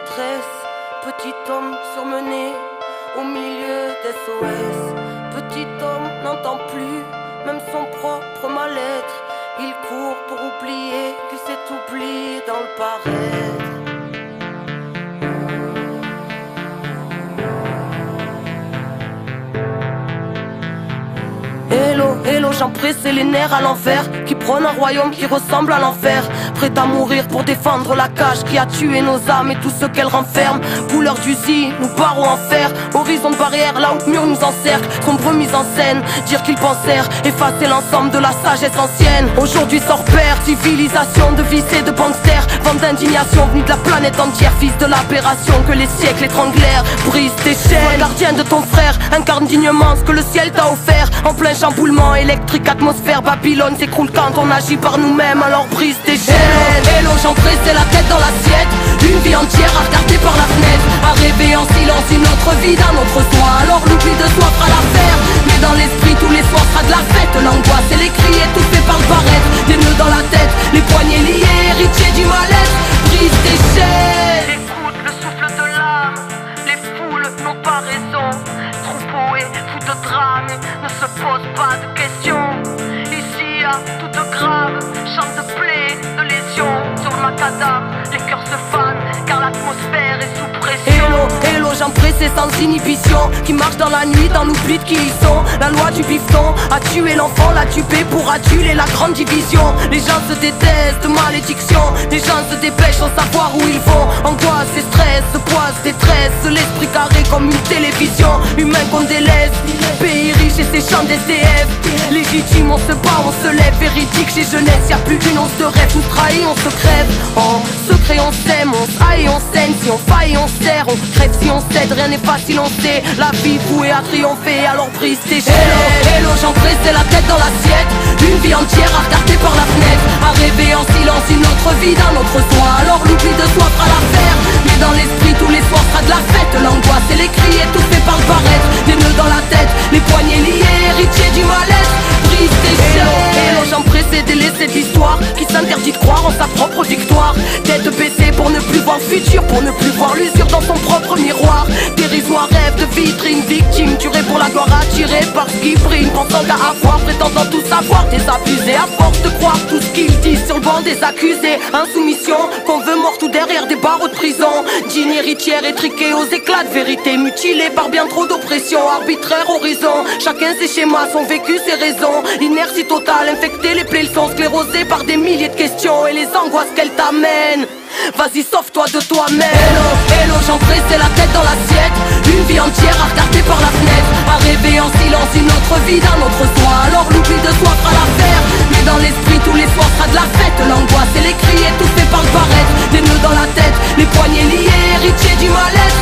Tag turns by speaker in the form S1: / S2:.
S1: détresse, petit homme surmené au milieu d'SOS. Petit homme n'entend plus même son propre mal-être. Il court pour oublier qu'il s'est oublié dans le paraître. Hello, hello, j'en pressais les nerfs à l'envers, qui prône un royaume qui ressemble à l'enfer. Prêt à mourir pour défendre la cage qui a tué nos âmes et tout ce qu'elle renferme. Couleur d'usine, nous barreaux en fer, horizon de barrière là où le mur nous encercle. Sombre mise en scène, dire qu'ils pensèrent effacer l'ensemble de la sagesse ancienne. Aujourd'hui sort père, civilisation de vices et de banksters. Vente d'indignation venue de la planète entière, fils de l'aberration que les siècles étranglèrent. Brise tes chaînes, gardien de ton frère, incarne dignement ce que le ciel t'a offert. En plein chamboulement électrique, atmosphère, Babylone s'écroule quand on agit par nous-mêmes, alors brise tes chaînes. Hello, j'en pressais la tête dans l'assiette, une vie entière à regarder par la fenêtre, à rêver en silence une autre vie d'un autre soi, alors l'oubli de soi fera l'affaire. Mais dans l'esprit tous les soirs sera de la fête, l'angoisse et les cris étouffés par le barrette, des nœuds dans la tête, les poignets liés, héritiers du mal-être, brise tes chaînes. Écoute le souffle de l'âme, les foules n'ont pas raison, troupeau et fou de drame ne se pose pas de questions. Ici à toute grave, chante de plaies, de lésions. Sur le macadam, les cœurs se fanent car l'atmosphère est sous pression. Hello, hello, j'en pressais sans inhibition, qui marche dans la nuit dans l'oubli de qui ils sont. La loi du bifton a tué l'enfant, l'a tué pour aduler la grande division. Les gens se détestent, malédiction, les gens se dépêchent sans savoir où ils vont. Angoisse et stress, poisse, détresse, l'esprit carré comme une télévision. Humain qu'on délaisse, pays riche et ses champs d'SDF. Légitime, on se bat, on se lève, véridique chez jeunesse, y'a plus d'une once de rêve, nous trahit, on se crève. En secret on s'aime, on s'aille, on saigne, si on faille on serre, on crève si on cède, rien n'est facile on sait. La vie vouée à triompher, alors brise tes chaînes. Hello, hello, j'en pressais la tête dans l'assiette, une vie entière à regarder par la fenêtre, à rêver en silence une autre vie d'un autre soi, alors l'oubli de soi fera l'affaire. Mais dans l'esprit tous les soirs sera de la fête, l'angoisse et les cris étouffés par le barrette, des nœuds dans la tête, les poignets liés, héritiers du mal-être, brise tes chaînes. Hello, j'en pressais délaisser de l'histoire qui s'interdit de croire en sa propre victoire. Tête baissée pour ne plus voir le futur, pour ne plus voir l'usure dans son propre miroir. Dérisoire rêve de vitrine, victime tuée pour la gloire, attirée par ce qui brille, pensant qu'à avoir, prétendant tout savoir, désabusé à force de croire tout ce qu'ils disent sur le banc des accusés. Insoumission, qu'on veut mort tout derrière des barreaux de prison. Digne héritière étriquée aux éclats de vérité, mutilée par bien trop d'oppression, arbitraire horizon. Chacun ses schémas, son vécu, ses raisons. Inertie totale, infectée, les plaies sont sclérosées par des milliers de questions et les angoisses qu'elles t'amènent. Vas-y, sauve-toi de toi-même. Hello, hello, j'en pressais la tête dans l'assiette, une vie entière à regarder par la fenêtre, à rêver en silence une autre vie d'un autre soi, alors l'oubli de soi fera l'affaire. Mais dans l'esprit tous les soirs sera de la fête, l'angoisse et les cris étouffés par le barrette, des nœuds dans la tête, les poignets liés, héritiers du mal-être,